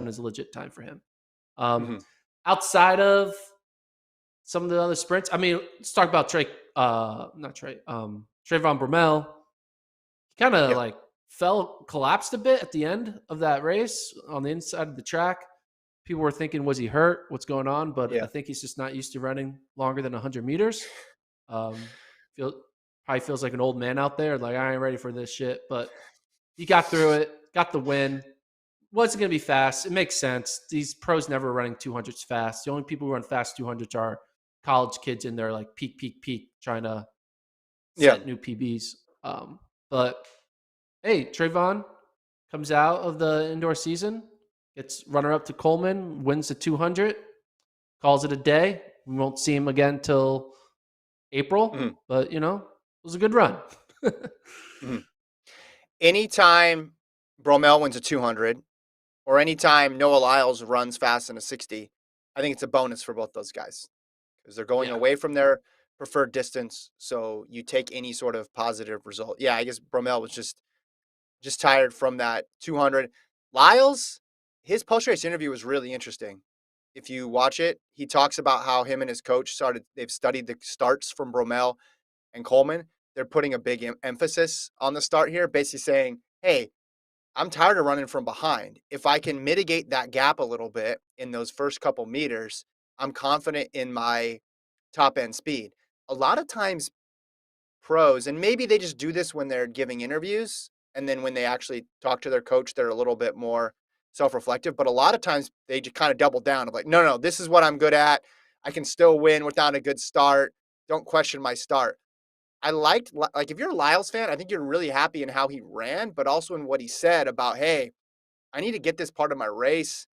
is a legit time for him. Um, Mhm. outside of some of the other sprints, I mean, let's talk about not Trey, Trayvon Bromell. He kind of Yeah. like collapsed a bit at the end of that race on the inside of the track. People were thinking, was he hurt? What's going on? But I Yeah. think he's just not used to running longer than 100 meters. Um, feel Probably feels like an old man out there. Like, I ain't ready for this shit. But he got through it, got the win. Wasn't going to be fast. It makes sense. These pros never running 200s fast. The only people who run fast 200s are college kids in their like peak, trying to Yeah. set new PBs. But hey, Trayvon comes out of the indoor season, gets runner up to Coleman, wins the 200, calls it a day. We won't see him again till Mhm. April, but it was a good run. Mhm. Anytime Bromell wins a 200 or anytime Noah Lyles runs fast in a 60, I think it's a bonus for both those guys because they're going Yeah. away from their preferred distance. So you take any sort of positive result. Yeah, I guess Bromell was just tired from that 200. Lyles, his post race interview was really interesting. If you watch it, he talks about how him and his coach they've studied the starts from Bromell and Coleman. They're putting a big emphasis on the start here, basically saying, hey, I'm tired of running from behind. If I can mitigate that gap a little bit in those first couple meters, I'm confident in my top end speed. A lot of times, pros, and maybe they just do this when they're giving interviews, and then when they actually talk to their coach, they're a little bit more self reflective. But a lot of times, they just kind of double down of like, no, this is what I'm good at. I can still win without a good start. Don't question my start. I liked like if you're a Lyles fan, I think you're really happy in how he ran, but also in what he said about, hey, I need to get this part of my race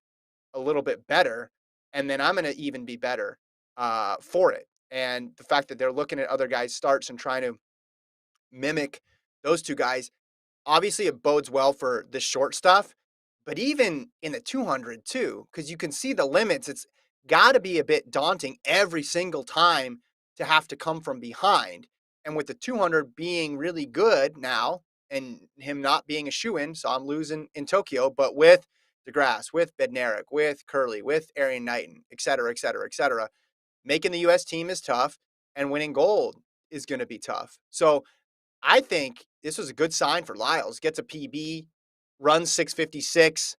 a little bit better, and then I'm going to even be better for it. And the fact that they're looking at other guys' starts and trying to mimic those two guys, obviously it bodes well for the short stuff, but even in the 200 too, because you can see the limits, it's got to be a bit daunting every single time to have to come from behind. And with the 200 being really good now and him not being a shoe-in, so I'm losing in Tokyo, but with DeGrasse, with Bednarik, with Curley, with Arian Knighton, et cetera, et cetera, et cetera, making the U.S. team is tough and winning gold is going to be tough. So I think this was a good sign for Lyles. Gets a PB, runs 6:56.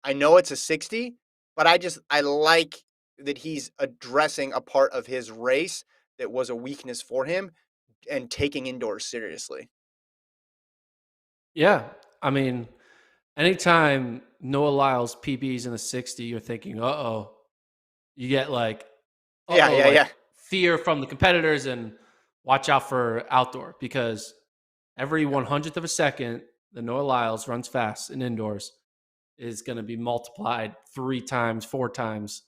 I know it's a 60, but I like that he's addressing a part of his race that was a weakness for him and taking indoors seriously. Yeah. I mean, anytime Noah Lyles PBs in the 60, you're thinking, you get like, Yeah, yeah, like yeah. fear from the competitors and watch out for outdoor because every Yeah. 100th of a second that Noah Lyles runs fast in indoors is going to be multiplied 3 times, 4 times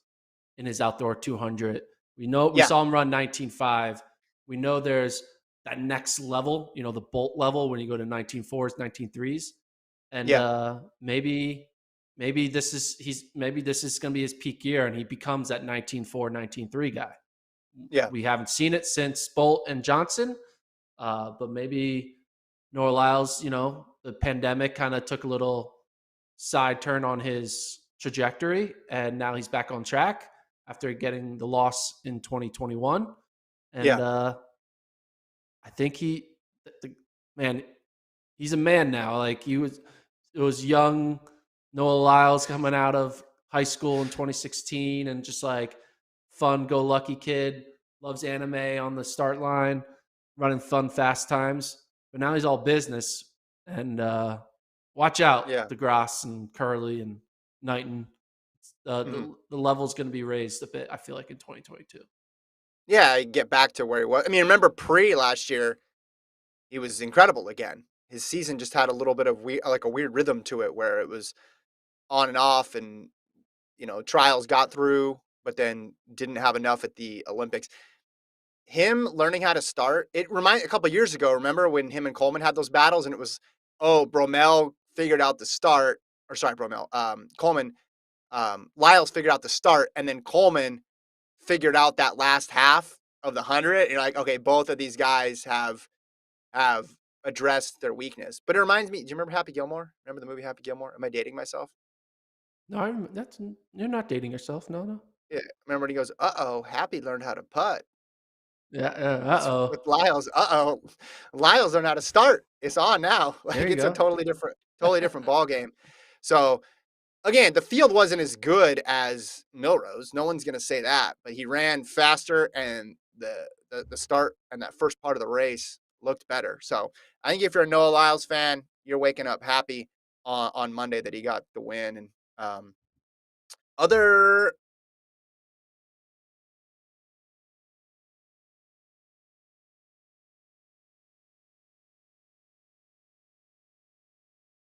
in his outdoor 200. We Yeah. saw him run 19.5. We know there's that next level, the bolt level when you go to 19.4s, 19.3s. And Yeah. maybe this is going to be his peak year and he becomes that 19.4, 19.3 guy. Yeah. We haven't seen it since Bolt and Johnson, but maybe Noah Lyles, the pandemic kind of took a little side turn on his trajectory, and now he's back on track after getting the loss in 2021. And Yeah. I think man, he's a man now. Like it was young Noah Lyles coming out of high school in 2016 and just like fun go lucky kid, loves anime on the start line, running fun fast times. But now he's all business. And watch out, Yeah. DeGrasse and Curley and Knighton. Mhm. The level's going to be raised a bit, I feel like, in 2022. Yeah, get back to where he was. I mean, remember pre last year, he was incredible again. His season just had a little bit of like a weird rhythm to it where it was on and off and trials got through, but then didn't have enough at the Olympics. Him learning how to start, it reminded a couple of years ago, remember when him and Coleman had those battles and it was, oh, Bromell figured out the start, or sorry, Coleman, Lyles figured out the start, and then Coleman figured out that last half of the 100. And you're like, okay, both of these guys have addressed their weakness. But it reminds me, do you remember Happy Gilmore? Remember the movie Happy Gilmore? Am I dating myself? No, that's you're not dating yourself. No, no. Yeah, remember when he goes, "Uh-oh, Happy learned how to putt." Yeah. With Lyles, "Uh-oh, Lyles learned how to start. It's on now." There Like, you it's a go. totally different ball game. So, again, the field wasn't as good as Milrose. No one's gonna say that, but he ran faster and the start and that first part of the race looked better. So, I think if you're a Noah Lyles fan, you're waking up happy on Monday that he got the win. And, other